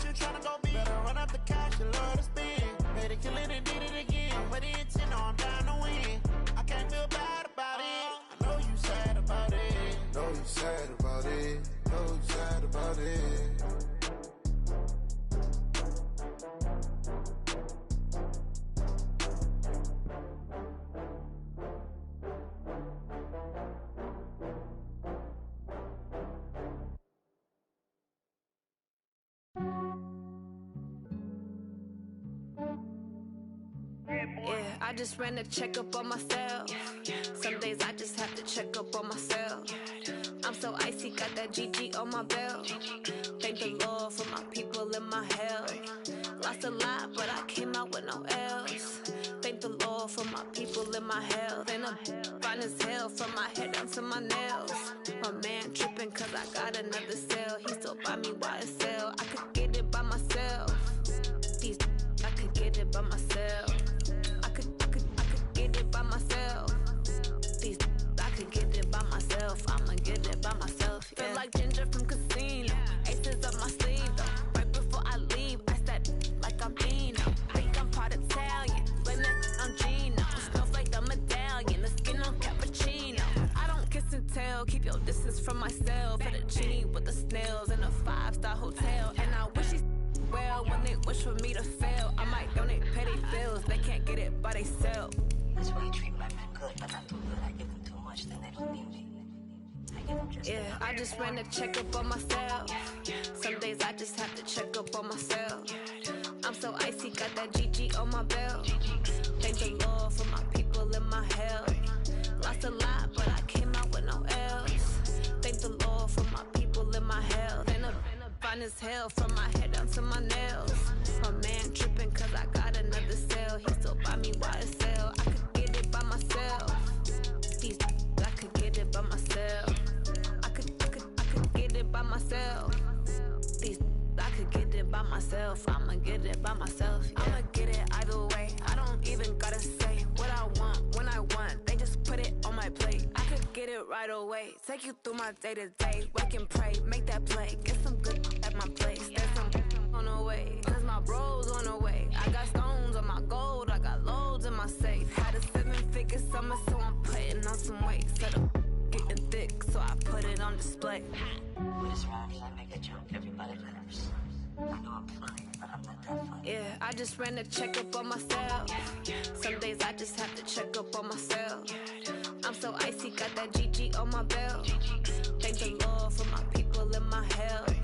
you tryna go be? Better run up the cash and love to spend. Made it, kill it, and did it again. But the intent, no, I'm down to win. I can't feel bad about it. I know you sad about it. Know you sad about it. Know you sad about it. Yeah, I just ran a checkup on myself. Some days I just have to check up on myself. I'm so icy, got that GG on my belt. Thank the Lord for my people in my health. Lost a lot, but I came out with no L's. Thank the Lord for my people in my health. And I'm fine as hell from my head down to my nails. My man tripping cause I got another cell. He still buy me YSL. I could get it by myself. These I could get it by myself. I could get it by myself. These I could get it by myself. I'ma get it by myself. Yeah. Feel like Ginger from Casino. Aces up my sleeve though. Right before I leave, I step like I'm Dino. Think I'm part Italian, blame that on Gino. Snowflake the medallion, the skin on cappuccino. I don't kiss and tell, keep your distance from myself. Fettuccine with the snails in a 5-star hotel. And I wish he's well when they wish for me to fail. I might donate petty bills, they can't get it by themselves. That's why you treat my men good, but not too good. I give them too much, then they don't need me. I give them just yeah, I just ran a checkup on myself. Some days I just have to check up on myself. I'm so icy, got that GG on my belt. Thank the Lord for my people in my health. Lost a lot, but I came out with no L's. Thank the Lord for my people in my health. And I'm fine as hell from my head down to my nails. My man tripping cause I got another cell. He still buy me YSL. I could get it by myself. These I could get it by myself. I could get it by myself. These I could get it by myself. I'ma get it by myself. Yeah. I'ma get it either way. I don't even gotta say what I want when I want. They just put it on my plate. I could get it right away. Take you through my day to day. Wake and pray, make that play. Get some good at my place. There's some on the way. Cause my bros on the way. I got stones on my gold. I got loads in my safe. Had a 7-figure summer, so I'm putting on some weight. Set up getting thick, so I put it on display. With this rhymes, I make a joke, everybody laughs. I know I'm funny, but I'm not that funny. Yeah, I just ran a checkup on myself. Some days I just have to check up on myself. I'm so icy, got that GG on my belt. Thank the Lord for my people in my health.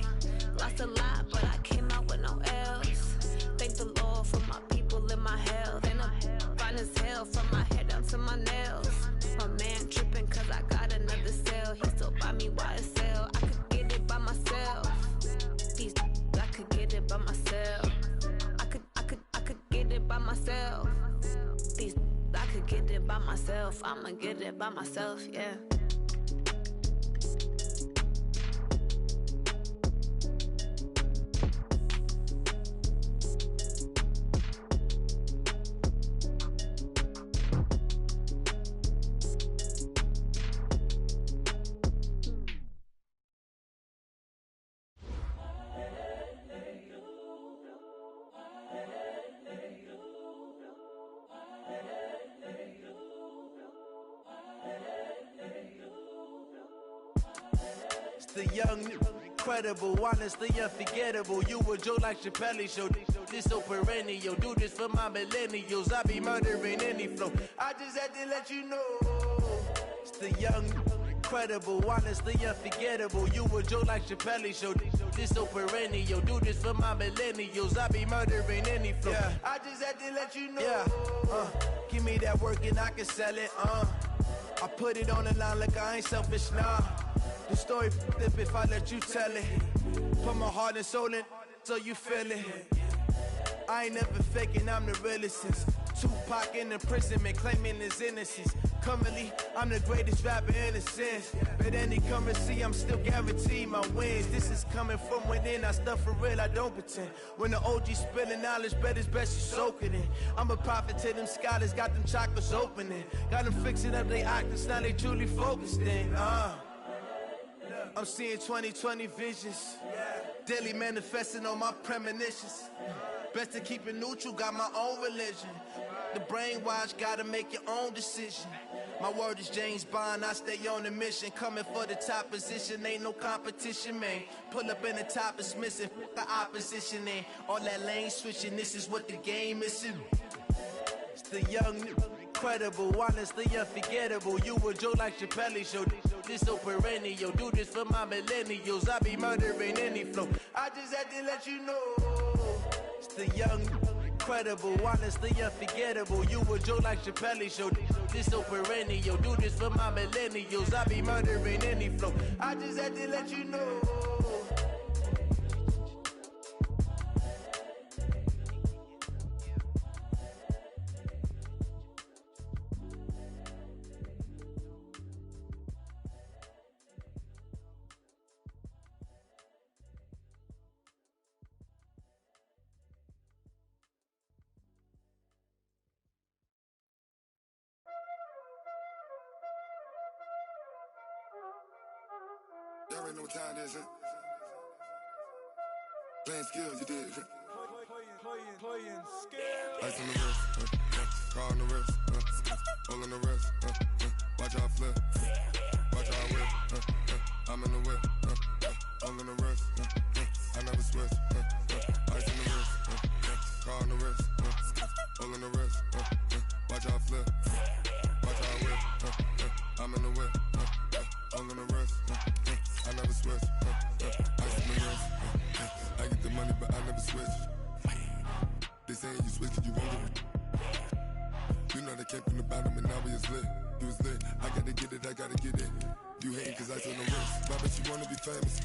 Lost a lot, but I came out with no L's. Thank the Lord for my people in my health. And I'm fine as hell from my head down to my nails. My man tripping cause I got another cell. He still buy me YSL. I could get it by myself. These I could get it by myself. I could get it by myself. These I could get it by myself. I'ma get it by myself, yeah. The young, incredible, honestly unforgettable. You a Joe like Chappelle show. This so perennial. Do this for my millennials. I be murdering any flow. I just had to let you know. It's the young, incredible, honestly unforgettable. You a Joe like Chappelle show. This so perennial. Do this for my millennials. I be murdering any flow. Yeah. I just had to let you know. Yeah. Give me that work and I can sell it. I put it on the line like I ain't selfish, nah. The story flip if I let you tell it. Put my heart and soul in so you feel it. I ain't never faking, I'm the realest since Tupac in imprisonment, claiming his innocence. Currently, I'm the greatest rapper in a sense. But any currency, I'm still guaranteed my wins. This is coming from within, I stuff for real, I don't pretend. When the OG spilling knowledge, bet it's best you soak it in. I'm a prophet to them scholars, got them chakras opening. Got them fixing up they octaves, now they truly focused in. I'm seeing 20/20 visions. Daily manifesting on my premonitions. Best to keep it neutral, got my own religion. The brainwash, gotta make your own decision. My word is James Bond, I stay on a mission. Coming for the top position, ain't no competition, man. Pull up in the top is missing, the opposition in. All that lane switching, this is what the game is. It's the young, incredible, honestly unforgettable. You a joke like Chappelle show. This so perennial, do this for my millennials. I be murdering any flow. I just had to let you know. It's the young, incredible, honestly unforgettable. You a joke like Chappelle show. This so perennial, do this for my millennials. I be murdering any flow. I just had to let you know. Y'all already know what time it is, huh? Playing skills, you did, huh? Playing skills. Ice on the wrist, car on the wrist, hole in the wrist, watch out flip, watch out whip, I'm in the whip, hole in the wrist, I never switch, ice on the wrist, car on the wrist, hole in the wrist, watch out flip, watch out whip, I'm in the whip, hole in the wrist, I never switch, ice on the wrist, I get the money but I never switch. They saying you switch cause you won't get it. You know they came from the bottom and now we is lit. You was lit, I gotta get it, I gotta get it. You hating cause I on the wrist. Why bet you wanna be famous,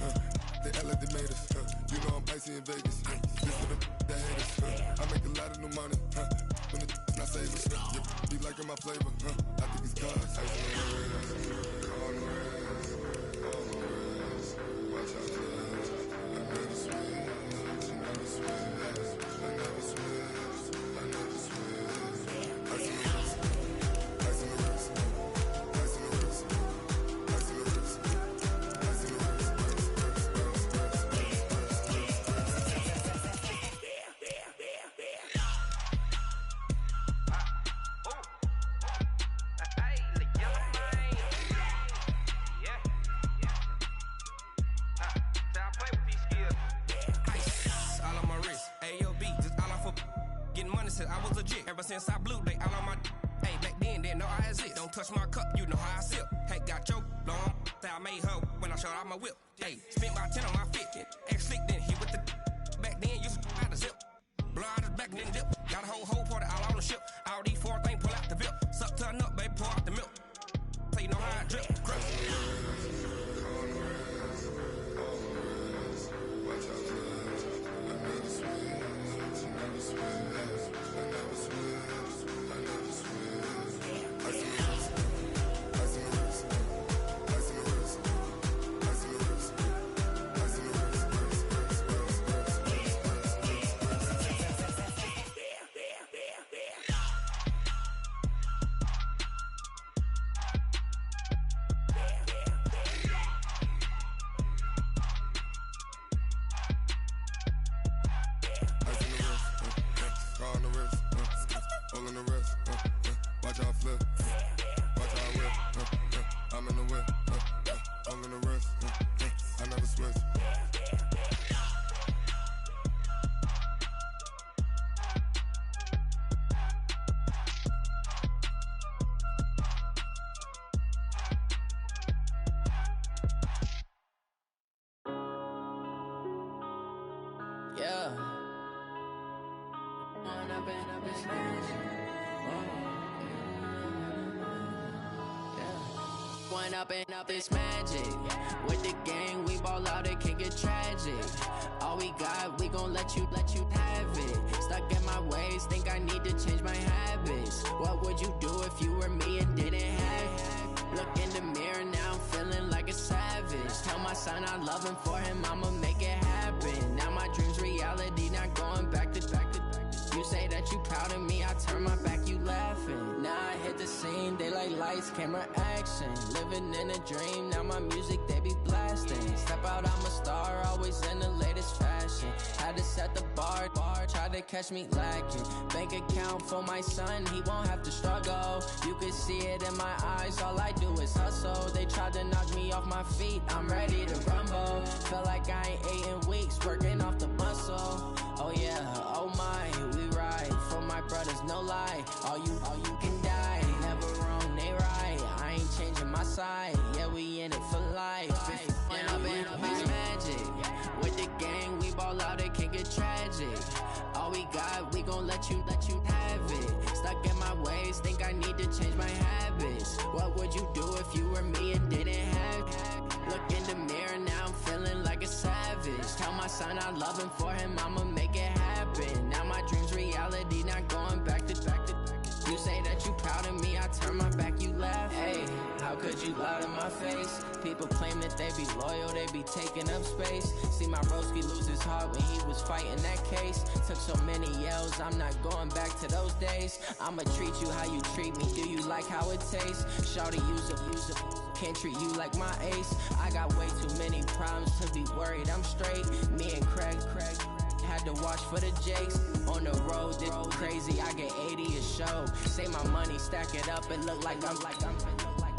They act like they made us, You know I'm icy in Vegas, This for the that hate us, I make a lot of new money, When the not save us, You be liking my flavor, I think it's cause ice on the wrist, on the wrist, on the wrist. Watch out, cuz I never switch, I never switch. I was legit. Ever since I blew, they all on my hey, back then, didn't know I exist. Don't touch my cup, you know how I sip. Hey, got your long, I made her when I showed out my whip. Hey, spent about 10 on my 50. Ex-slick, then hit with the back then, used to out the zip. Blow out his back, then dip. Got a whole party all on the ship. All these four things, pull out the VIP. Suck to a nut, baby, pour out the milk. So you know how I drip. Crush. Watch out, cuz I never switch, I never switch. Yeah. One up and up is magic. With the gang, we ball out, it can get tragic. All we got, we gon' let you have it. Stuck in my ways, think I need to change my habits. What would you do if you were me and didn't have it? Look in the mirror, now I'm feeling like a savage. Tell my son I love him, for him I'ma make it happen. Now my dream's reality, not going back to. You say that you proud of me, I turn my back, you laughing. Now I hit the scene. They like lights, camera, action. Living in a dream, now my music they be blasting. Step out, I'm a star, always in the latest fashion. Had to set the bar, tried to catch me lacking. Bank account for my son, he won't have to struggle. You can see it in my eyes, all I do is hustle. They tried to knock me off my feet, I'm ready to rumble. Feel like I ain't ate in weeks, working off the muscle. Oh yeah, oh my, we ride for my brothers, no lie. All you can die, never wrong, they right. I ain't changing my side, yeah, we in it for life. And I've been magic. With the gang, we ball out, it can get tragic. All we got, we gon' let you have it. Stuck in my ways, think I need to change my habits. What would you do if you were me and didn't have it? Look in the mirror, now I'm feeling like a savage. Tell my son I love him, for him I'ma make it happen. Now my dream's reality, not going back to. You say that you proud of me, I turn my back, you laugh. Hey, how could you lie to my face? People claim that they be loyal, they be taking up space. See my broski lose his heart when he was fighting that case. Took so many yells, I'm not going back to those days. I'ma treat you how you treat me, do you like how it tastes? Shawty, use it, can't treat you like my ace. I got way too many problems to be worried, I'm straight. Me and Craig had to watch for the Jakes. On the road, this crazy, I get 80 a show. Say my money, stack it up, it look like I'm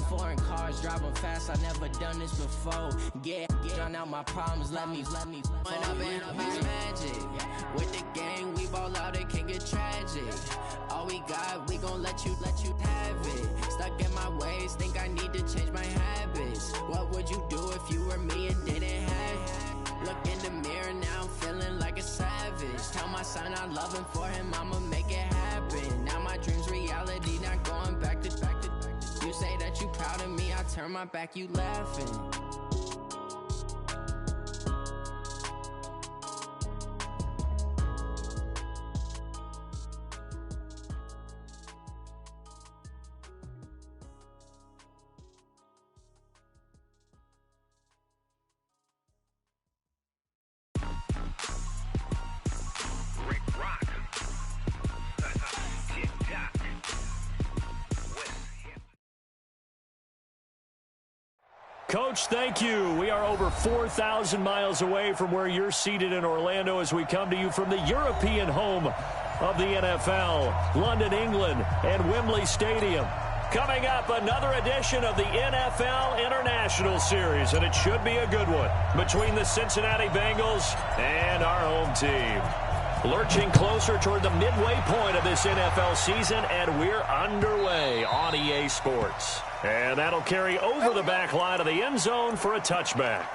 foreign cars, driving fast, I never done this before. Yeah, drown out my problems, let me When I've been magic. With the gang, we ball out, it can get tragic. All we got, we gon' let you have it. Stuck in my ways, think I need to change my habits. What would you do if you were me and didn't have it? Look in the mirror, now I'm feeling like a savage. Tell my son I love him, for him I'ma make it happen. Now my dream's reality, not going back to. You say that you proud of me, I turn my back, you laughing. Coach, thank you. We are over 4,000 miles away from where you're seated in Orlando as we come to you from the European home of the NFL, London, England, and Wembley Stadium. Coming up, another edition of the NFL International Series, and it should be a good one between the Cincinnati Bengals and our home team. Lurching closer toward the midway point of this NFL season, and we're underway on EA Sports. And that'll carry over the back line of the end zone for a touchback.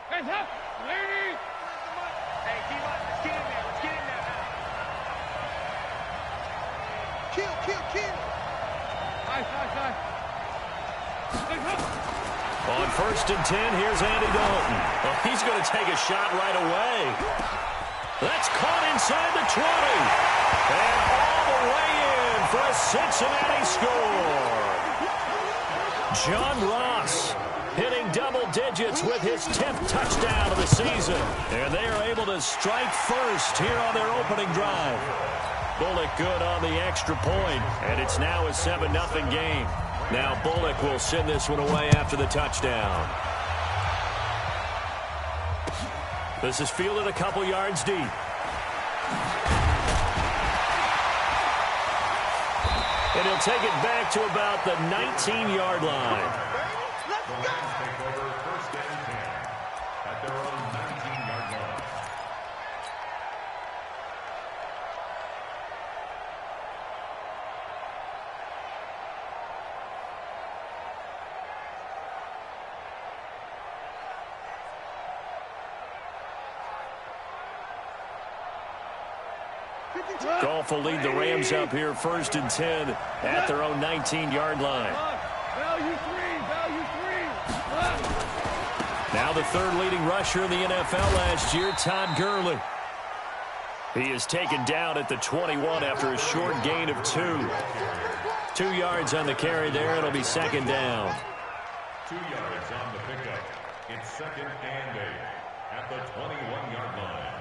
Hands up, lady! Hey, D-Line, let's get in there. Let's get in there now. Kill. Nice. On 1st and 10, here's Andy Dalton. Well, he's going to take a shot right away. That's caught inside the 20. And all the way in for a Cincinnati score. John Ross hitting double digits with his 10th touchdown of the season. And they are able to strike first here on their opening drive. Bullock good on the extra point, and it's now a 7-0 game. Now Bullock will send this one away after the touchdown. This is fielded a couple yards deep. And he'll take it back to about the 19-yard line. Let's go! Goff will lead the Rams up here 1st and 10 at their own 19-yard line. Value three. Now the third leading rusher in the NFL last year, Todd Gurley. He is taken down at the 21 after a short gain of 2. 2 yards on the carry there. It'll be 2nd down. 2 yards on the pickup. It's 2nd and 8 at the 21-yard line.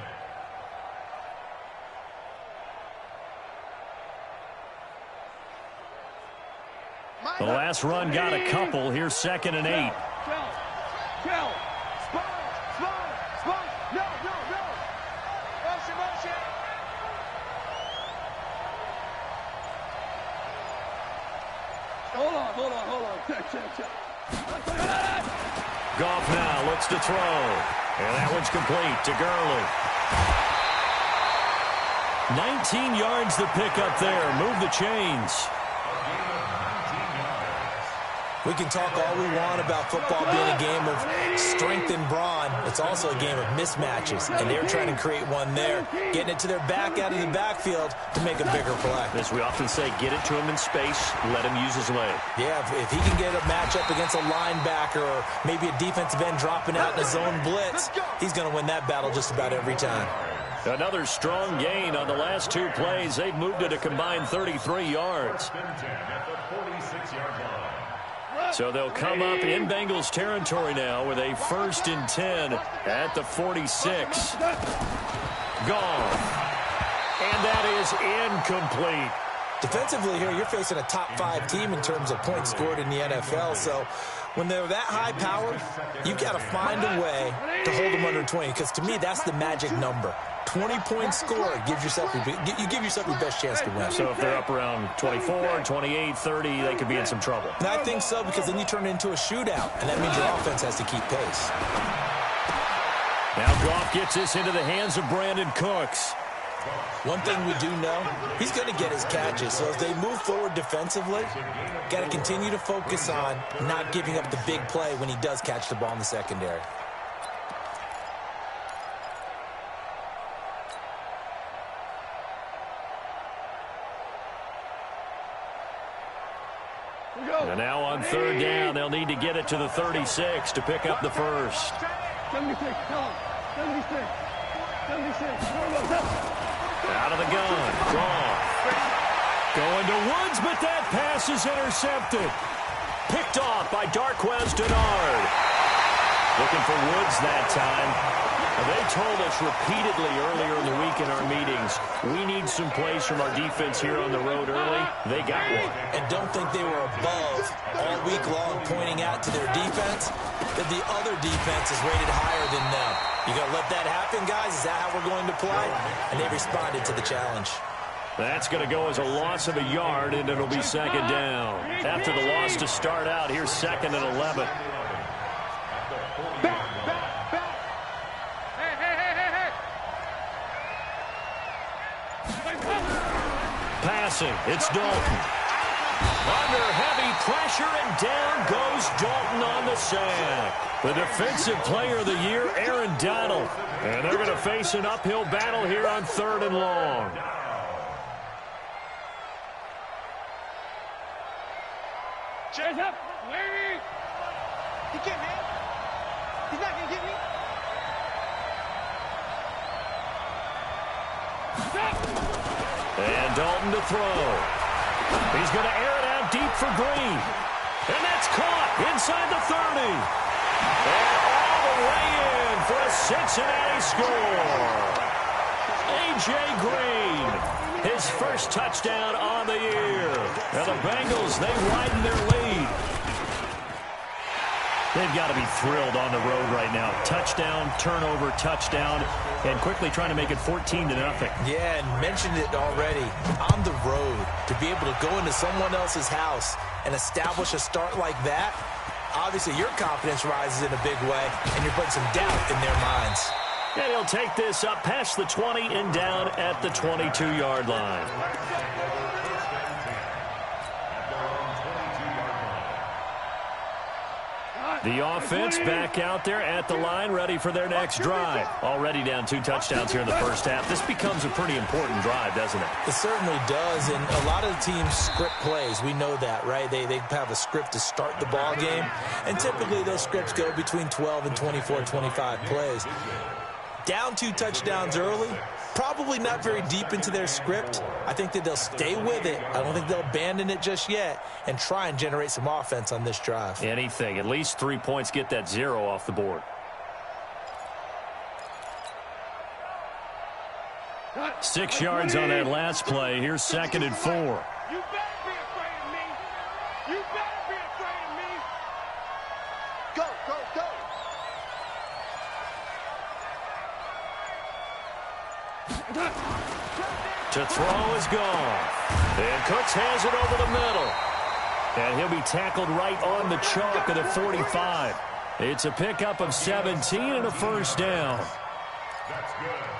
The last run got a couple. Here's 2nd and 8. Hold on. Check. Goff now looks to throw. And that one's complete to Gurley. 19 yards to pick up there. Move the chains. We can talk all we want about football being a game of strength and brawn. It's also a game of mismatches, and they're trying to create one there, getting it to their back out of the backfield to make a bigger play. As we often say, get it to him in space, let him use his leg. Yeah, if he can get a matchup against a linebacker or maybe a defensive end dropping out in a zone blitz, he's going to win that battle just about every time. Another strong gain on the last 2 plays. They've moved it a combined 33 yards. So they'll come up in Bengals territory now with a 1st and 10 at the 46. Gone. And that is incomplete. Defensively here, you're facing a top 5 team in terms of points scored in the NFL. So when they're that high powered, you've got to find a way to hold them under 20. Because to me, that's the magic number. 20-point score gives yourself you give yourself your best chance to win. So if they're up around 24, 28, 30, they could be in some trouble. And I think so, because then you turn it into a shootout, and that means your offense has to keep pace. Now Goff gets this into the hands of Brandon Cooks. One thing we do know, he's going to get his catches. So as they move forward defensively, got to continue to focus on not giving up the big play when he does catch the ball in the secondary. And now on 3rd down, they'll need to get it to the 36 to pick up the first. 76, come on. 76. Out of the gun. Goff. Going to Woods, but that pass is intercepted. Picked off by Darquez Dennard. Looking for Woods that time. They told us repeatedly earlier in the week in our meetings, we need some plays from our defense here on the road early. They got one. And don't think they were above all week long pointing out to their defense that the other defense is rated higher than them. You going to let that happen, guys? Is that how we're going to play? And they responded to the challenge. That's going to go as a loss of a yard, and it'll be 2nd down. After the loss to start out, here's 2nd and 11. Passing, it's Dalton. Under heavy pressure, and down goes Dalton on the sack. The defensive player of the year, Aaron Donald. And they're going to face an uphill battle here on 3rd and long. Chase up. Wait. He can't, man. He's not going to get me. And Dalton to throw. He's going to air it out deep for Green. And that's caught inside the 30. And all the way in for a Cincinnati score. A.J. Green, his first touchdown on the year. And the Bengals, they widen their lead. They've got to be thrilled on the road right now. Touchdown, turnover, touchdown, and quickly trying to make it 14-0. Yeah, and mentioned it already. On the road, to be able to go into someone else's house and establish a start like that, obviously your confidence rises in a big way, and you're putting some doubt in their minds. And he'll take this up past the 20 and down at the 22-yard line. The offense back out there at the line, ready for their next drive. Already down 2 touchdowns here in the first half. This becomes a pretty important drive, doesn't it? It certainly does, and a lot of the teams script plays. We know that, right? They have a script to start the ball game, and typically those scripts go between 12 and 24, 25 plays. Down 2 touchdowns early, probably not very deep into their script. I think that they'll stay with it. I don't think they'll abandon it just yet and try and generate some offense on this drive. Anything. At least 3 points, get that 0 off the board. 6 yards on that last play. Here's 2nd and 4. You better be afraid of me. You better be afraid of me. Go, go, go. To throw is gone. And Cooks has it over the middle. And he'll be tackled right on the chalk at the 45. It's a pickup of 17 and a first down.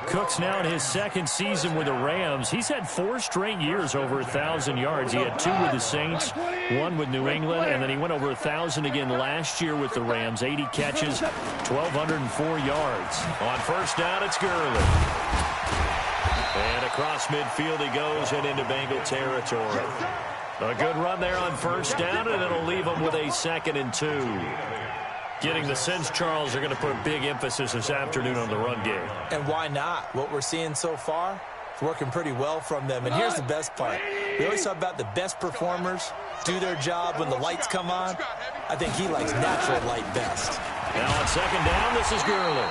Cooks now in his 2nd season with the Rams. He's had 4 straight years over 1,000 yards. He had 2 with the Saints, 1 with New England, and then he went over 1,000 again last year with the Rams. 80 catches, 1,204 yards. On first down, it's Gurley. And across midfield he goes and into Bengal territory. A good run there on first down, and it'll leave him with a 2nd and 2. Getting the sense Charles are going to put big emphasis this afternoon on the run game. And why not? What we're seeing so far, it's working pretty well from them. And here's the best part. We always talk about the best performers do their job when the lights come on. I think he likes natural light best. Now on 2nd down, this is Gurley.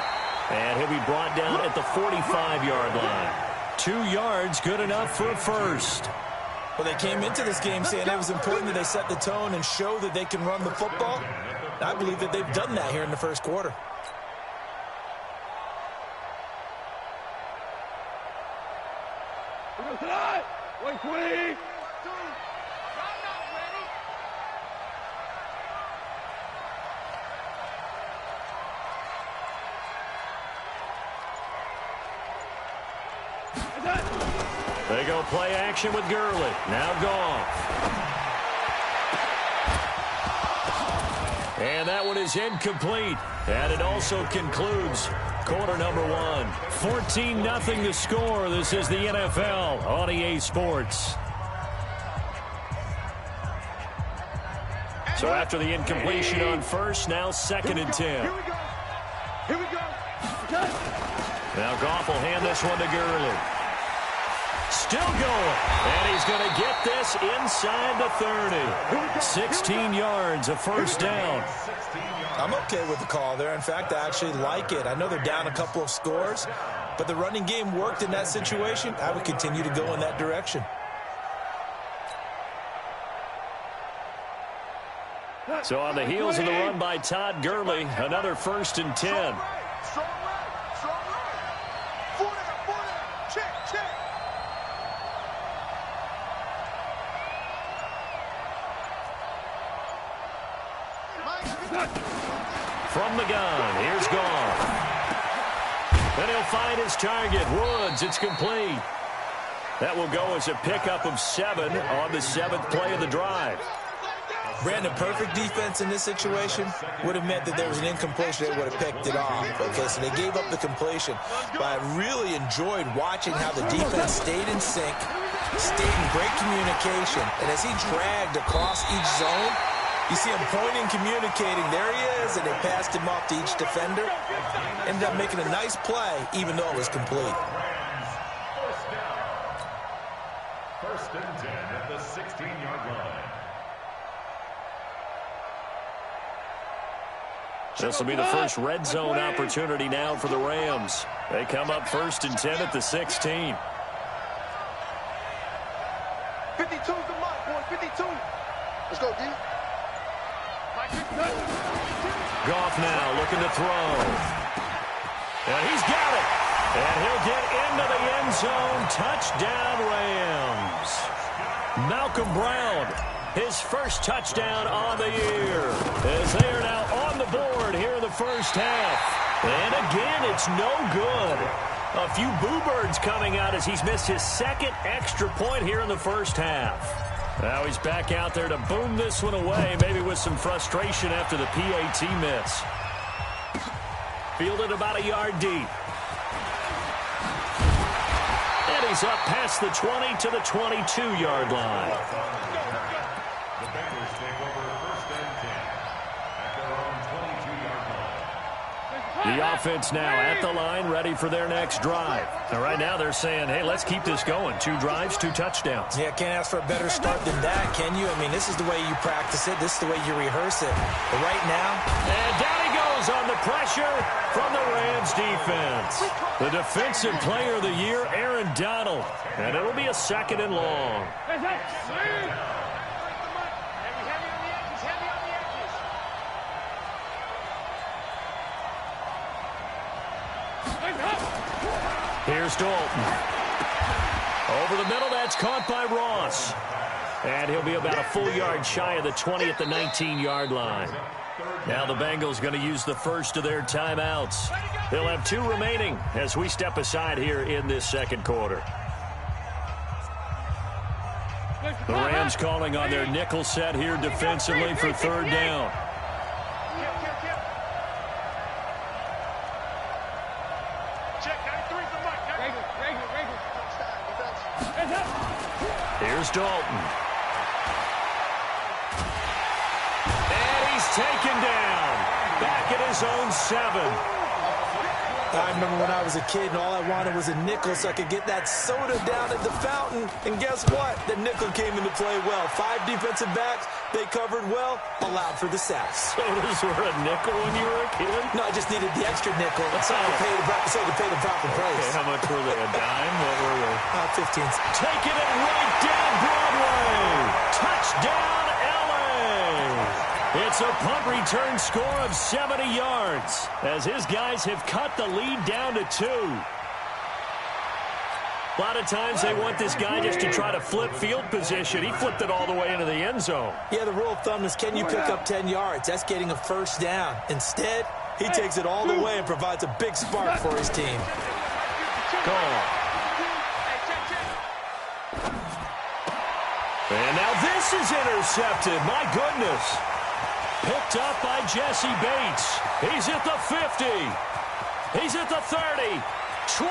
And he'll be brought down at the 45-yard line. 2 yards, good enough for a first. Well, they came into this game saying it was important that they set the tone and show that they can run the football. I believe that they've done that here in the first quarter. They go play action with Gurley. Now Goff. And that one is incomplete. And it also concludes quarter number 1. 14-0 the score. This is the NFL on EA Sports. So after the incompletion on first, now 2nd and 10. Here we go. Here we go. Now Goff will hand this one to Gurley. Still going. And he's going to get this inside the 30. 16 yards, a first down. I'm okay with the call there. In fact, I actually like it. I know they're down a couple of scores, but the running game worked in that situation. I would continue to go in that direction. So on the heels of the run by Todd Gurley, another 1st and 10. From the gun, here's Goff. Then he'll find his target, Woods. It's complete. That will go as a pickup of 7 on the 7th play of the drive. Brandon, perfect defense in this situation would have meant that there was an incompletion. They would have picked it off. Okay, so they gave up the completion. But I really enjoyed watching how the defense stayed in sync, stayed in great communication. And as he dragged across each zone, you see him pointing, communicating. There he is, and they passed him off to each defender. Ended up making a nice play, even though it was complete. First and 10 at the 16-yard line. This will be the first red zone opportunity now for the Rams. They come up 1st and 10 at the 16. 52's the mark, boy. 52. Let's go, D. Goff now looking to throw. And he's got it. And he'll get into the end zone. Touchdown, Rams. Malcolm Brown, his first touchdown on the year, as they are now on the board here in the first half. And again, it's no good. A few boo birds coming out as he's missed his 2nd extra point here in the first half. Now he's back out there to boom this one away, maybe with some frustration after the PAT miss. Fielded about a yard deep. And he's up past the 20 to the 22-yard line. The Bengals take over 1st and 10 at their own 22-yard line. The offense now at the line, ready for their next drive. And right now they're saying, hey, let's keep this going. 2 drives, 2 touchdowns. Yeah, can't ask for a better start than that, can you? I mean, this is the way you practice it. This is the way you rehearse it. But right now... And down he goes on the pressure from the Rams defense. The defensive player of the year, Aaron Donald. And it'll be a 2nd and long. Here's Dalton. Over the middle, that's caught by Ross. And he'll be about a full yard shy of the 20 at the 19-yard line. Now the Bengals going to use the first of their timeouts. They'll have 2 remaining as we step aside here in this 2nd quarter. The Rams calling on their nickel set here defensively for 3rd down. Here's Dalton. And he's taken down. Back at his own 7. I remember when I was a kid and all I wanted was a nickel so I could get that soda down at the fountain. And guess what? The nickel came into play well. 5 defensive backs, they covered well, allowed for the sacks. Sodas were a nickel when you were a kid? No, I just needed the extra nickel so I could pay the proper price. Okay, how much were they? A dime? What were they? 15. Taking it right down Broadway. Touchdown, LA. It's a punt return score of 70 yards as his guys have cut the lead down to 2. A lot of times they want this guy just to try to flip field position. He flipped it all the way into the end zone. Yeah, the rule of thumb is can you pick up 10 yards? That's getting a 1st down. Instead, he takes it all the way and provides a big spark for his team. Call. And now this is intercepted. My goodness. Picked up by Jesse Bates. He's at the 50. He's at the 30. 20.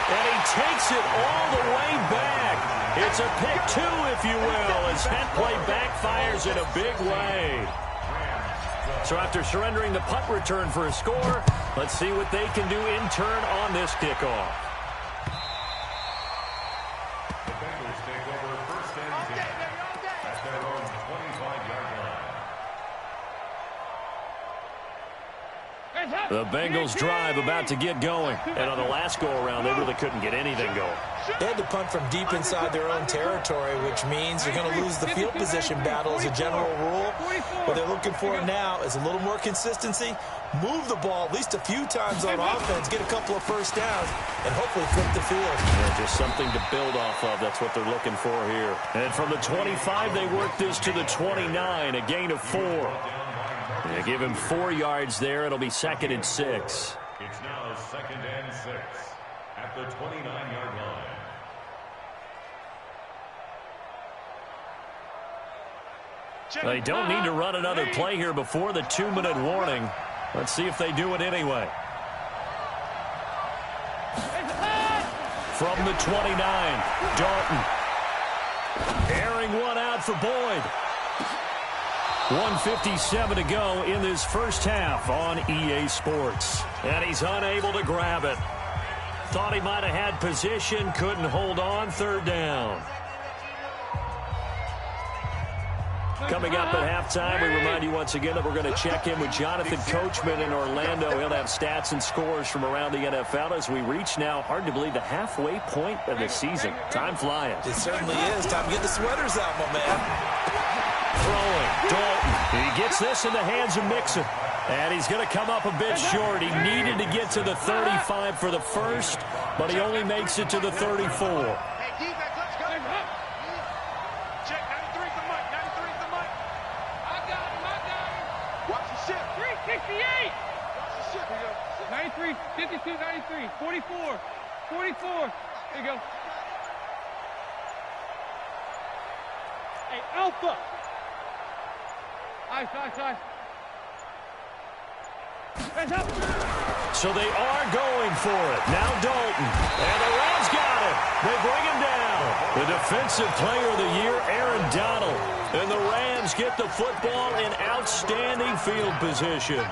And he takes it all the way back. It's a pick 2, if you will, as that play backfires in a big way. So after surrendering the punt return for a score, let's see what they can do in turn on this kickoff. The Bengals take over 1st and 10 at their own 25-yard line. The Bengals drive about to get going. And on the last go-around, they really couldn't get anything going. They had to punt from deep inside their own territory, which means they're going to lose the field position battle as a general rule. What they're looking for now is a little more consistency, move the ball at least a few times on offense, get a couple of 1st downs, and hopefully flip the field. Yeah, just something to build off of. That's what they're looking for here. And from the 25, they work this to the 29, a gain of 4. They give him 4 yards there. It'll be 2nd and 6. It's now 2nd and 6 at the 29-yard line. They don't need to run another play here before the 2-minute warning. Let's see if they do it anyway. From the 29, Dalton. Airing one out for Boyd. 1:57 to go in this first half on EA Sports. And he's unable to grab it. Thought he might have had position, couldn't hold on, 3rd down. Coming up at halftime, we remind you once again that we're going to check in with Jonathan Coachman in Orlando. He'll have stats and scores from around the NFL as we reach now, hard to believe, the halfway point of the season. Time flying. It certainly is. Time to get the sweaters out, my man. Throwing, Dalton. He gets this in the hands of Mixon. And he's going to come up a bit short. He needed to get to the 35 for the first, but he only makes it to the 34. $93, 52, 93, 44, 44. There you go. Hey, Alpha. Ice. So they are going for it. Now Dalton. And the Rams got it. They bring him down. The defensive player of the year, Aaron Donald. And the Rams get the football in outstanding field position.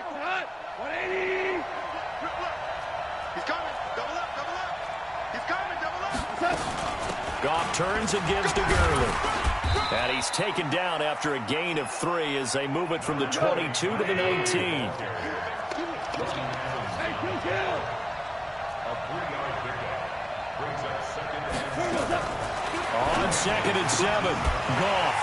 rifle. 180. He's coming. Double up, double up. He's coming, double up. Goff turns and gives to Gurley. And he's taken down after a gain of 3 as they move it from the 22 to the 19. On 2nd and 7, Goff.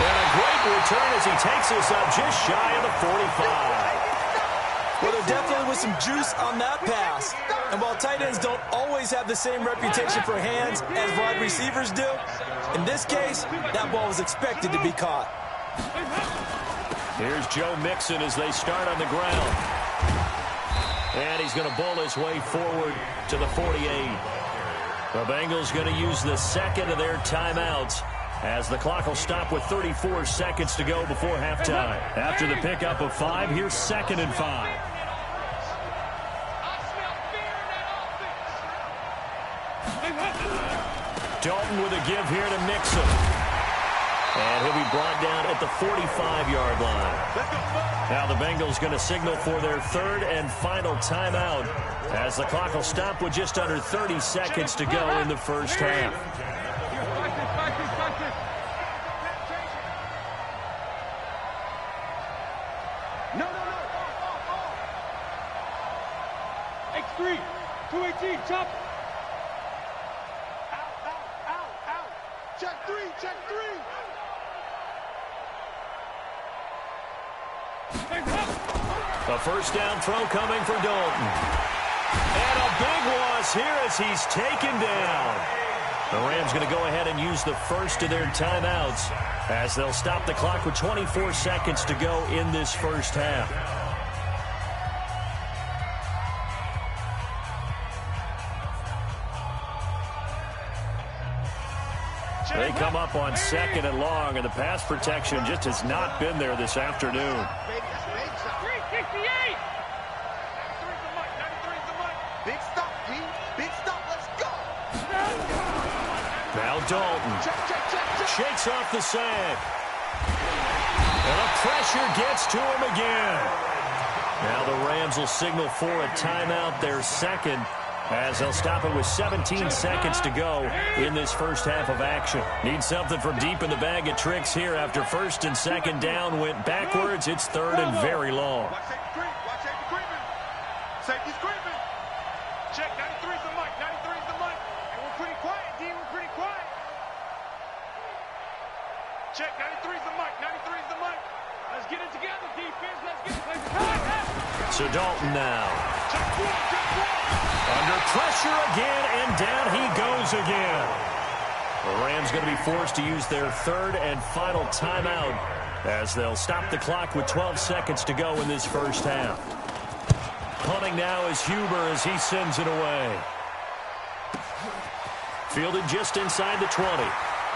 And a great return as he takes us up just shy of the 45. Well, there definitely was some juice on that pass. And while tight ends don't always have the same reputation for hands as wide receivers do, in this case, that ball was expected to be caught. Here's Joe Mixon as they start on the ground. And he's going to bowl his way forward to the 48. The Bengals going to use the second of their timeouts as the clock will stop with 34 seconds to go before halftime. After the pickup of 5, here's 2nd and 5. Dalton with a give here to Mixon. And he'll be brought down at the 45-yard line. Now the Bengals going to signal for their 3rd and final timeout as the clock will stop with just under 30 seconds to go in the first half. No. X3, 218, chop. Out. Check 3. A first down throw coming for Dalton. And a big loss here as he's taken down. The Rams going to go ahead and use the first of their timeouts as they'll stop the clock with 24 seconds to go in this first half. They come up on 2nd and long, and the pass protection just has not been there this afternoon. 368. Big stop, G. Big stop. Let's go. Now Dalton shakes off the sack. And the pressure gets to him again. Now the Rams will signal for a timeout, their second, as they'll stop it with 17 seconds to go in this first half of action. Need something from deep in the bag of tricks here after 1st and 2nd down went backwards. It's 3rd and very long. Watch safety creeping. Safety's creeping. Check, 93's the mic. 93's the mic. And we're pretty quiet, D. We're pretty quiet. Check, 93's the mic. 93's the mic. Let's get it together, defense. Let's get it. So Dalton now. Under pressure again, and down he goes again. The Rams going to be forced to use their 3rd and final timeout as they'll stop the clock with 12 seconds to go in this first half. Punting now is Huber as he sends it away. Fielded just inside the 20.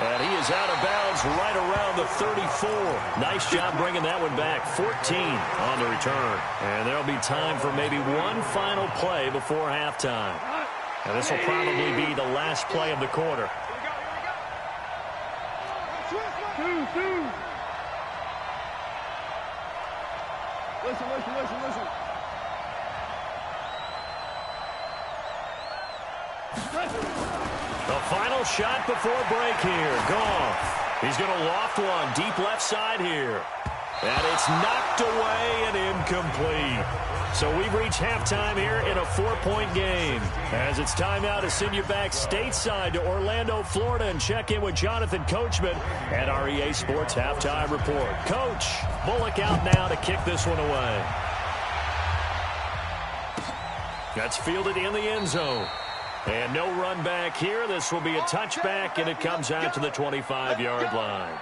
And he is out of bounds right around the 34. Nice job bringing that one back. 14 on the return. And there'll be time for maybe one final play before halftime. And this will probably be the last play of the quarter. Listen. The final shot before break here. Goff. He's going to loft one deep left side here. And it's knocked away and incomplete. So we've reached halftime here in a 4-point game. As it's time now to send you back stateside to Orlando, Florida, and check in with Jonathan Coachman at our EA Sports Halftime Report. Coach, Bullock out now to kick this one away. That's fielded in the end zone. And no run back here. This will be a touchback, and it comes out to the 25-yard line.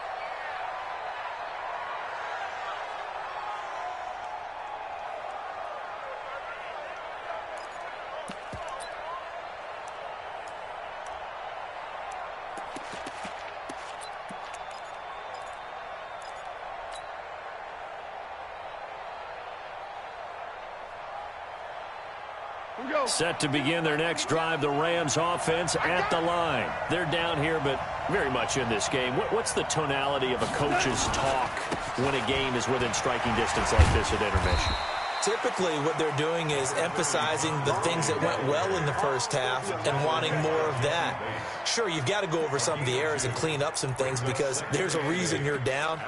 Set to begin their next drive, the Rams offense at the line. They're down here, but very much in this game. What's the tonality of a coach's talk when a game is within striking distance like this at intermission? Typically, what they're doing is emphasizing the things that went well in the first half and wanting more of that. Sure, you've got to go over some of the errors and clean up some things because there's a reason you're down.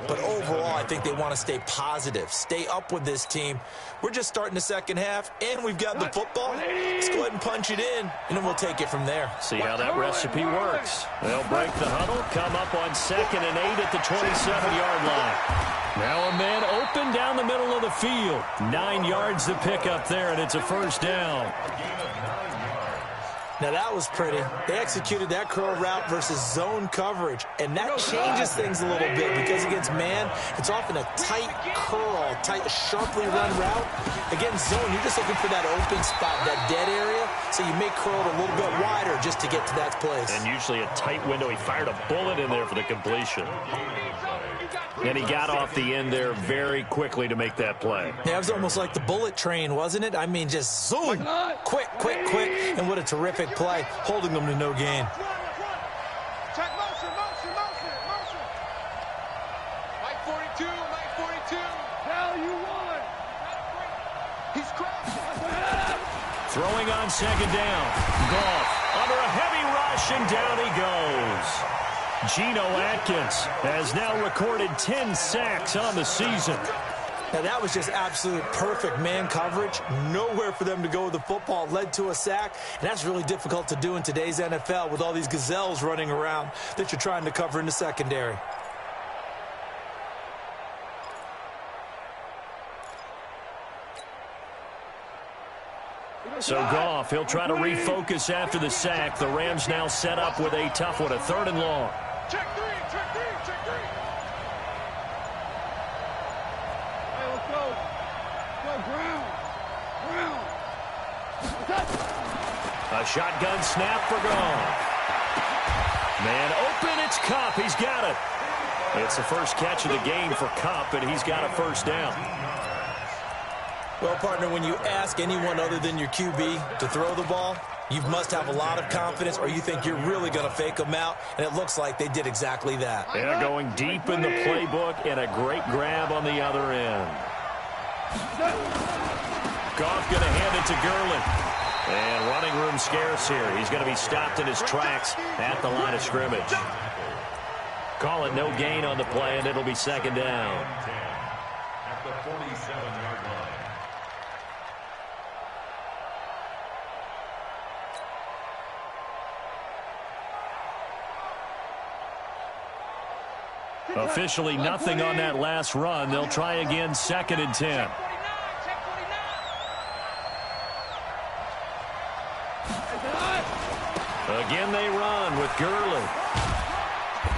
But overall, I think they want to stay positive, stay up with this team. We're just starting the second half, and we've got the football. Let's go ahead and punch it in, and then we'll take it from there. See how that recipe works. They'll break the huddle, come up on 2nd and 8 at the 27-yard line. Now a man open down the middle of the field. 9 yards to pick up there, and it's a first down. Now that was pretty. They executed that curl route versus zone coverage, and that changes things a little bit because against man, it's often a tight curl, tight, sharply run route. Against zone, you're just looking for that open spot, that dead area, so you may curl it a little bit wider just to get to that place. And usually a tight window. He fired a bullet in there for the completion. And he got off the end there very quickly to make that play. Yeah, it was almost like the bullet train, wasn't it? I mean, just zoom, quick, quick, quick, and what a terrific play, holding them to no gain. Check motion, motion, motion, motion. Mike 42, Mike 42. Hell, you won. He's crashing. Throwing on 2nd down. Goff under a heavy rush, and down he goes. Geno Atkins has now recorded 10 sacks on the season. Now, that was just absolute perfect man coverage. Nowhere for them to go with the football. Led to a sack, and that's really difficult to do in today's NFL with all these gazelles running around that you're trying to cover in the secondary. So Goff, he'll try to refocus after the sack. The Rams now set up with a tough one, a 3rd and long. Check 3, check 3, check 3. Hey, let's go. Go, ground. A shotgun snap for Goff. Man open, it's Kupp. He's got it. It's the first catch of the game for Kupp, and he's got a first down. Well, partner, when you ask anyone other than your QB to throw the ball, you must have a lot of confidence, or you think you're really going to fake them out, and it looks like they did exactly that. They're going deep in the playbook, and a great grab on the other end. Goff going to hand it to Gurley. And running room scarce here. He's going to be stopped in his tracks at the line of scrimmage. Call it no gain on the play, and it'll be 2nd down. At the 47-yard line. Officially nothing on that last run. They'll try again, 2nd and 10. Again they run with Gurley.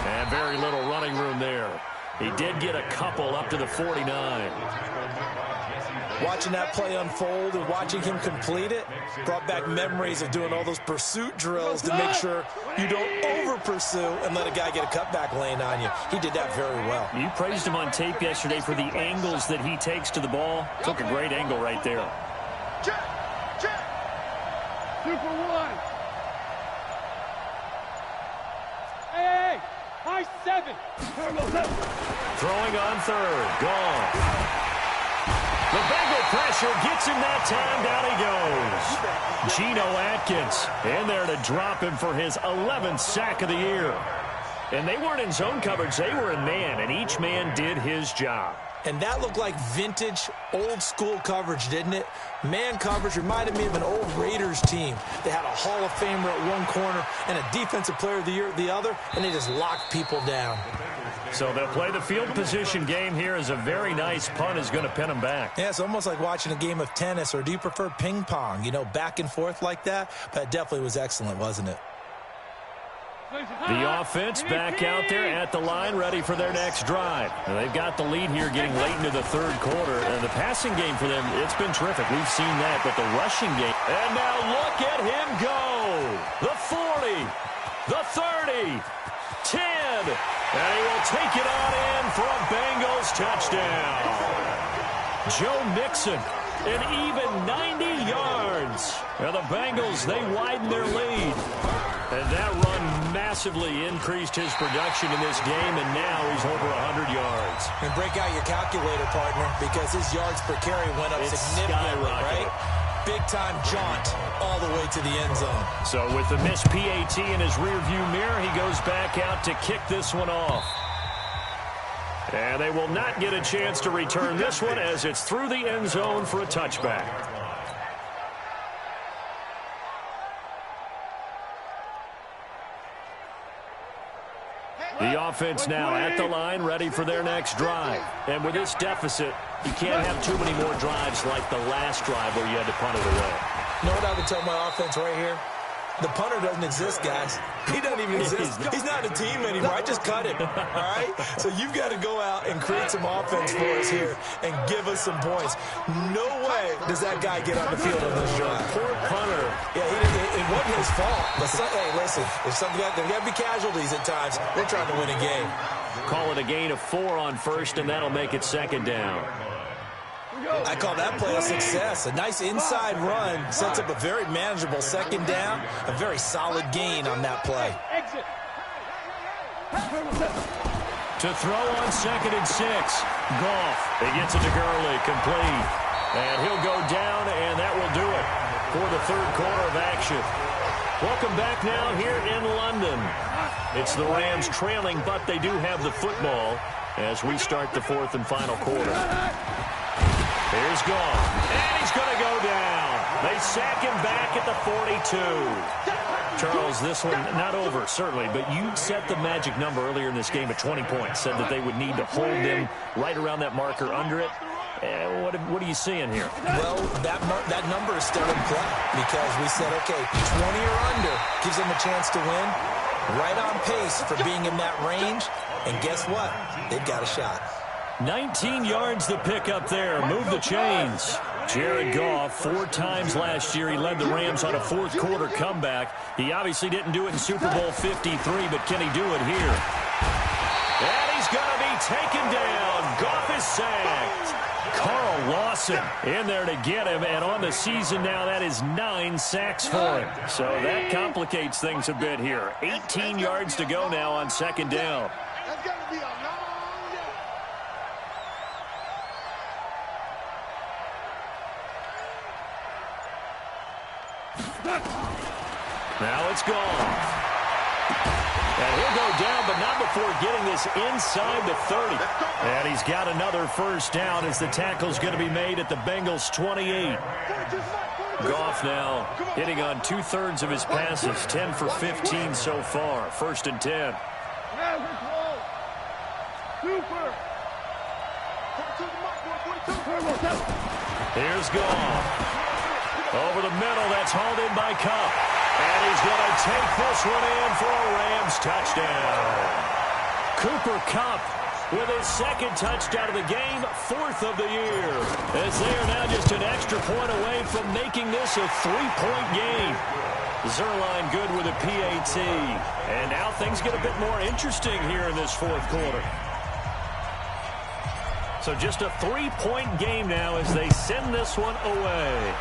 And very little running room there. He did get a couple up to the 49. Watching that play unfold and watching him complete it brought back memories of doing all those pursuit drills to make sure you don't over-pursue and let a guy get a cutback lane on you. He did that very well. You praised him on tape yesterday for the angles that he takes to the ball. Took a great angle right there. Check, check. 2 for 1. Hey, high 7. Throwing on 3rd. Gone. The Bengal pressure gets him that time. Down he goes. Geno Atkins in there to drop him for his 11th sack of the year. And they weren't in zone coverage. They were in man, and each man did his job. And that looked like vintage, old-school coverage, didn't it? Man coverage reminded me of an old Raiders team. They had a Hall of Famer at one corner and a Defensive Player of the Year at the other, and they just locked people down. So they'll play the field position game here as a very nice punt is going to pin them back. Yeah, it's almost like watching a game of tennis, or do you prefer ping pong? You know, back and forth like that? But it definitely was excellent, wasn't it? The offense back out there at the line, ready for their next drive. Now they've got the lead here getting late into the 3rd quarter. And the passing game for them, it's been terrific. We've seen that, but the rushing game. And now look at him go. The 40, the 30, 10. And he will take it on in for a Bengals touchdown. Joe Mixon, an even 90 yards. And the Bengals, they widen their lead. And that run massively increased his production in this game, and now he's over 100 yards. And break out your calculator, partner, because his yards per carry went up significantly, right? Big-time jaunt all the way to the end zone. So with the missed PAT in his rearview mirror, he goes back out to kick this one off. And they will not get a chance to return this one as it's through the end zone for a touchback. The offense now at the line, ready for their next drive. And with this deficit, you can't have too many more drives like the last drive where you had to punt it away. You know what I would tell my offense right here? The punter doesn't exist, guys. He doesn't even exist. He's not a team anymore. I just cut him, all right? So you've got to go out and create some offense for us here and give us some points. No way does that guy get on the field on this drive. Poor punter. Yeah, it wasn't his fault. But hey, listen, if there got to be casualties at times, we're trying to win a game. Call it a gain of 4 on first, and that'll make it second down. I call that play a success. A nice inside run sets up a very manageable second down. A very solid gain on that play. To throw on 2nd and 6. Goff. He gets it to Gurley. Complete. And he'll go down, and that will do it for the third quarter of action. Welcome back now here in London. It's the Rams trailing, but they do have the football as we start the fourth and final quarter. Here's Goff, and he's going to go down. They sack him back at the 42. Charles, this one not over, certainly, but you set the magic number earlier in this game at 20 points, said that they would need to hold them right around that marker under it. What are you seeing here? Well, that number is still in play because we said, okay, 20 or under gives them a chance to win. Right on pace for being in that range, and guess what? They've got a shot. 19 yards to pick up there. Move the chains. Jared Goff, 4 times last year, he led the Rams on a fourth-quarter comeback. He obviously didn't do it in Super Bowl 53, but can he do it here? And he's going to be taken down. Goff is sacked. Carl Lawson in there to get him, and on the season now, that is 9 sacks for him. So that complicates things a bit here. 18 yards to go now on second down. That's got to be a long day. Now it's gone. And he'll go down, but not before getting this inside the 30. And he's got another first down as the tackle's going to be made at the Bengals' 28. Goff now hitting on 2/3 of his passes, 10 for 15 so far. 1st and 10. Here's Goff. Over the middle, that's hauled in by Kupp. And he's going to take this one in for a Rams touchdown. Cooper Kupp with his 2nd touchdown of the game, 4th of the year. As they are now just an extra point away from making this a 3-point game. Zerline good with a PAT. And now things get a bit more interesting here in this fourth quarter. So just a 3-point game now as they send this one away.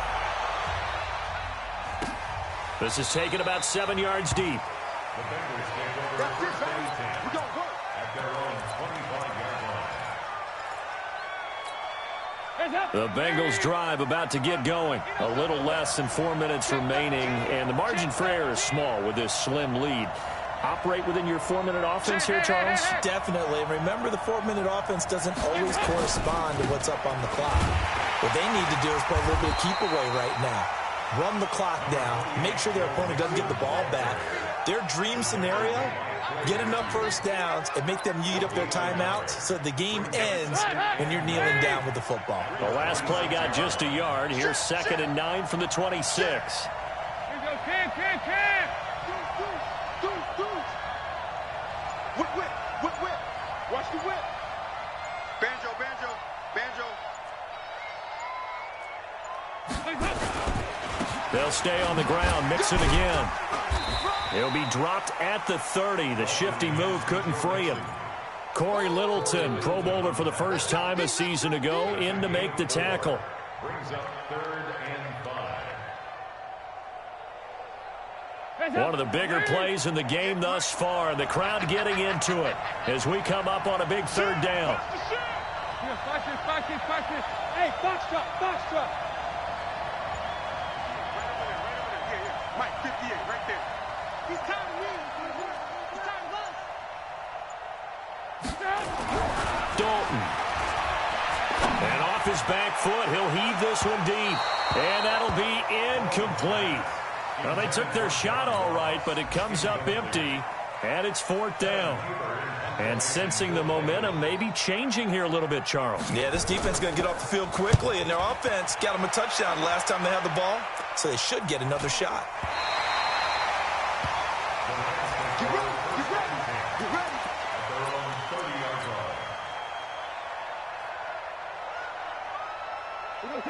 This is taken about 7 yards deep. The Bengals take over first and 10 at their own 25-yard line. The Bengals drive about to get going. A little less than 4 minutes remaining, and the margin for error is small with this slim lead. Operate within your 4-minute offense here, Charles? Definitely. And remember, the 4-minute offense doesn't always correspond to what's up on the clock. What they need to do is play a little bit of keep away right now. Run the clock down, make sure their opponent doesn't get the ball back. Their dream scenario, get enough first downs and make them eat up their timeouts so the game ends when you're kneeling down with the football. The last play got just a yard. Here's 2nd and 9 from the 26. Here we go, Cam. Whip. Watch the whip. Banjo. They'll stay on the ground, mix it again. He'll be dropped at the 30. The shifty move couldn't free him. Corey Littleton, Pro Bowler for the first time a season ago, in to make the tackle. Brings up 3rd and 5. One of the bigger plays in the game thus far. The crowd getting into it as we come up on a big third down. Hey, box truck. Mike, 58, right there. He's tired of me. He's tired of us. Dalton. And off his back foot, he'll heave this one deep. And that'll be incomplete. Well, they took their shot all right, but it comes up empty, and it's fourth down. And sensing the momentum maybe changing here a little bit, Charles. Yeah, this defense is going to get off the field quickly, and their offense got them a touchdown last time they had the ball, so they should get another shot. Get ready.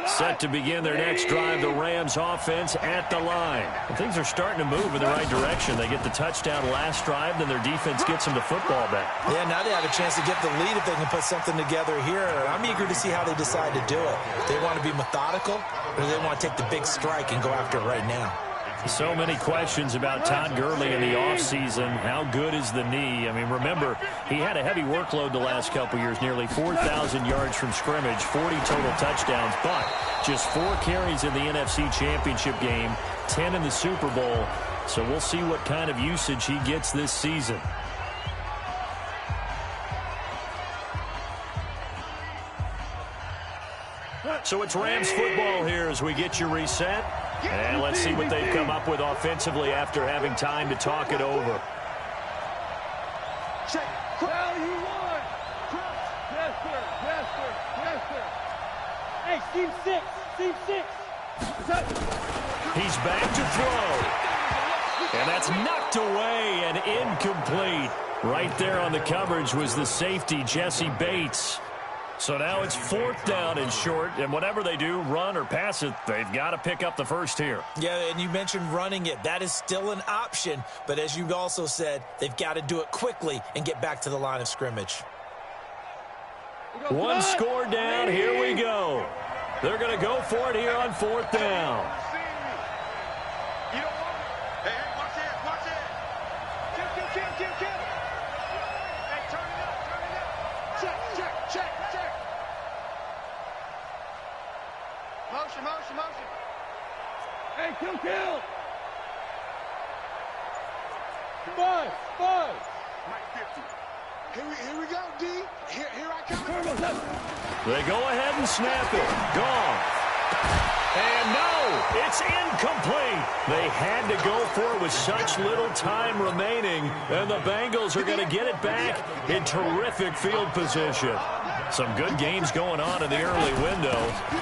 Set to begin their next drive, the Rams offense at the line. And things are starting to move in the right direction. They get the touchdown last drive, then their defense gets them the football back. Yeah, now they have a chance to get the lead if they can put something together here. I'm eager to see how they decide to do it. They want to be methodical, or they want to take the big strike and go after it right now. So many questions about Todd Gurley in the offseason. How good is the knee? I mean, remember, he had a heavy workload the last couple years, nearly 4,000 yards from scrimmage, 40 total touchdowns, but just 4 carries in the NFC Championship game, 10 in the Super Bowl. So we'll see what kind of usage he gets this season. So it's Rams football here as we get you reset. And let's see what they've come up with offensively after having time to talk it over. Check. Now you want. Yes, sir. Hey, team 6. He's back to throw. And that's knocked away and incomplete. Right there on the coverage was the safety, Jesse Bates. So now it's fourth down and short, and whatever they do, run or pass it, they've got to pick up the first here. Yeah, and you mentioned running it. That is still an option, but as you also said, they've got to do it quickly and get back to the line of scrimmage. One score down, here we go. They're going to go for it here on fourth down. You don't want it. Hey, watch it. Kill. Hey, turn it up. Check. Motion. Hey, kill. Buzz. Mike 50. Here we go, D. Here I come. They go ahead and snap it. Gone. And no, it's incomplete. They had to go for it with such little time remaining, and the Bengals are going to get it back in terrific field position. Some good games going on in the early window.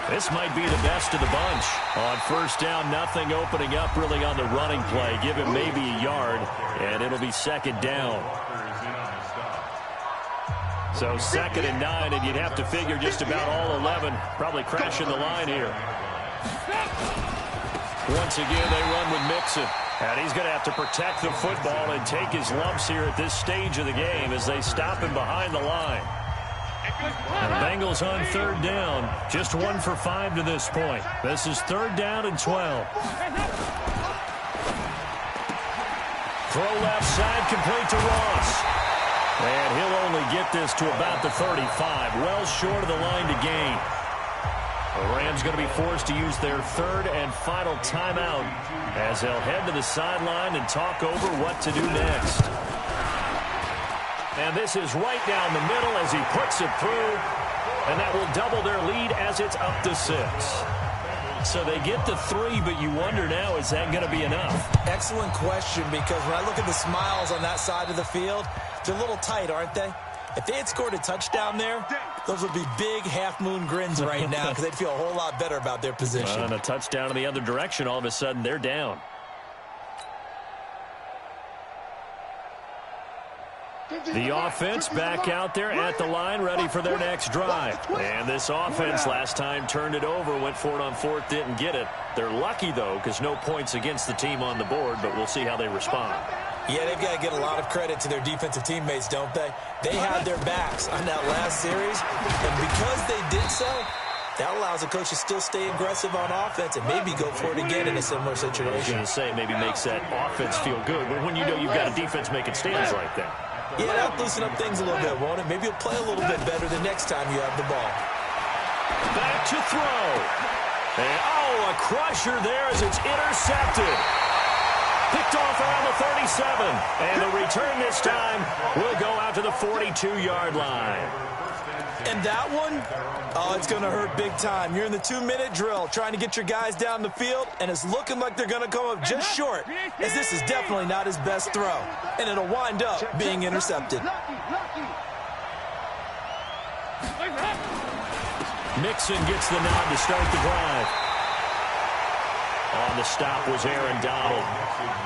This might be the best of the bunch. On first down, nothing opening up really on the running play. Give him maybe a yard, and it'll be second down. So 2nd and 9, and you'd have to figure just about all 11 probably crashing the line here. Once again, they run with Mixon. And he's going to have to protect the football and take his lumps here at this stage of the game as they stop him behind the line. And the Bengals on third down, just 1 for 5 to this point. This is 3rd down and 12. Throw left side, complete to Ross. And he'll only get this to about the 35, well short of the line to gain. The Rams going to be forced to use their 3rd and final timeout as they'll head to the sideline and talk over what to do next. And this is right down the middle as he puts it through, and that will double their lead as it's up to 6. So they get the 3, but you wonder now, is that going to be enough? Excellent question, because when I look at the smiles on that side of the field, they're a little tight, aren't they? If they had scored a touchdown there, those would be big half-moon grins right now because they'd feel a whole lot better about their position. And a touchdown in the other direction, all of a sudden they're down. The offense back out there at the line, ready for their next drive. And this offense last time turned it over, went for it on 4th, didn't get it. They're lucky, though, because no points against the team on the board, but we'll see how they respond. Yeah, they've got to get a lot of credit to their defensive teammates, don't they? They had their backs on that last series, and because they did so, That allows the coach to still stay aggressive on offense and maybe go for it again in a similar situation. I was going to say, maybe makes that offense feel good, but when you know you've got a defense making stands like that. Yeah, that'll loosen up things a little bit, won't it? Maybe you'll play a little bit better the next time you have the ball. Back to throw. And, a crusher there as it's intercepted. Picked off around the 37. And the return this time will go out to the 42-yard line. And that one, it's going to hurt big time. You're in the 2-minute drill trying to get your guys down the field, and it's looking like they're going to come up just short, as this is definitely not his best throw. And it'll wind up being intercepted. Mixon gets the nod to start the drive. On the stop was Aaron Donald.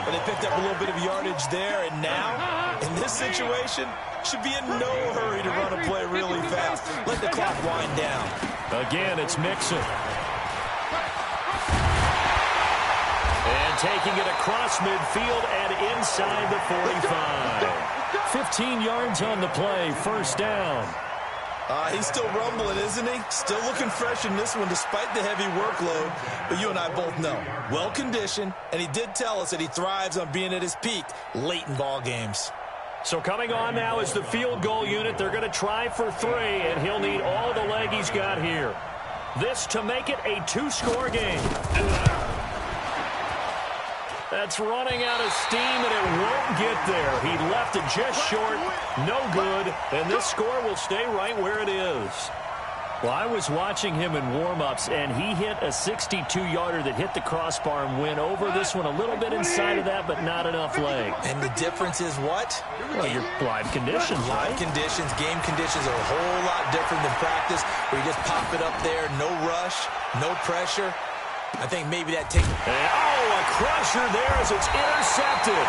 But they picked up a little bit of yardage there, and now, in this situation, should be in no hurry to run a play really fast. Let the clock wind down. Again, it's Mixon. And taking it across midfield and inside the 45. 15 yards on the play, first down. He's still rumbling, isn't he? Still looking fresh in this one despite the heavy workload. But you and I both know, well-conditioned, and he did tell us that he thrives on being at his peak late in ball games. So coming on now is the field goal unit. They're going to try for 3, and he'll need all the leg he's got here. This to make it a 2-score game. That's running out of steam, and it won't get there. He left it just short. No good, and this score will stay right where it is. Well, I was watching him in warm-ups, and he hit a 62-yarder that hit the crossbar and went over. This one a little bit inside of that, but not enough leg. And the difference is what? Well, your live conditions, live conditions, game conditions are a whole lot different than practice, where you just pop it up there, no rush, no pressure. I think maybe that takes... a crusher there as it's intercepted.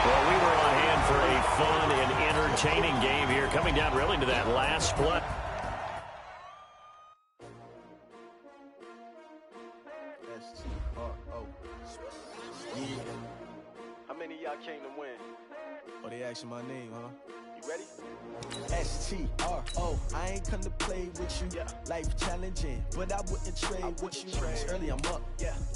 Well, we were on hand for a fun and entertaining game here, coming down really to that last play. Yeah. How many of y'all came to win? Oh, they asking my name, huh? You ready? S-T-R-O, I ain't come to play with you. Life challenging, but I wouldn't trade with you. It's early, I'm up.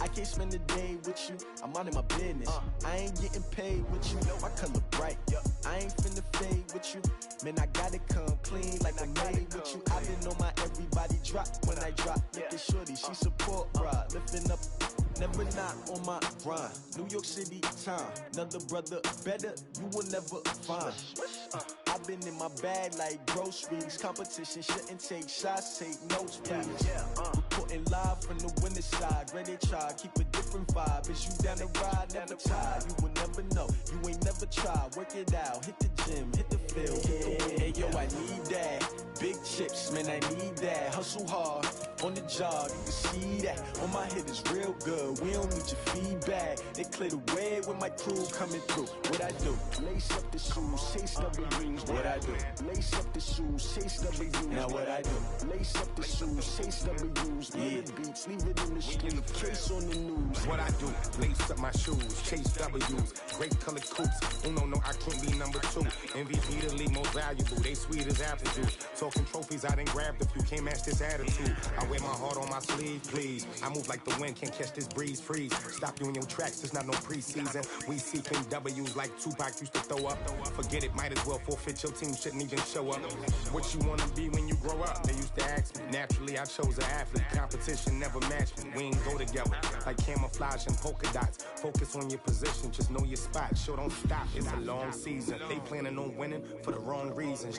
I can't spend the day with you. I'm out of my business. I ain't getting paid with you. My color bright. I ain't finna fade with you. Man, I gotta come clean like I made with you. I been on my everybody drop when I drop. Look at shorty, she support ride. Lifting up, never not on my grind. New York City time, another brother better, you will never find. I've been in my bag like groceries. Competition shouldn't take shots, take notes, please. Reporting live from the winning side. Ready to try, keep a different vibe. Is you down the ride, never tired. You will never know, you ain't never tried. Work it out, hit the gym, hit the field. Hey yo, I need that. Big chips, man, I need that. Hustle hard, on the job, you can see that. On my hit is real good, we don't need your feedback. They clear the way with my crew coming through. What I do? Lace up the shoes, chase double rings. What I do? Lace up the shoes, chase double U's. Now what I do? Lace up the shoes, chase double U's. Yeah, beats, leave it in the street, case on the news. What I do? Lace up my shoes, chase W's. Great colored coops. Oh no, I can't be number 2. MVP the league most valuable. They sweet as apple juice. Talking trophies, I done grabbed a few. Can't match this attitude. I wear my heart on my sleeve, please. I move like the wind, can't catch this breeze. Freeze. Stop you in your tracks. It's not no preseason. We seeking W's like Tupac used to throw up. Forget it, might as well forfeit. Your team shouldn't even show up. What you wanna be when you grow up? They used to ask me. Naturally, I chose an athlete. Competition never matched me. We ain't go together like camouflage and polka dots. Focus on your position, just know your spot. Sure, don't stop. It's a long season. They planning on winning for the wrong reasons.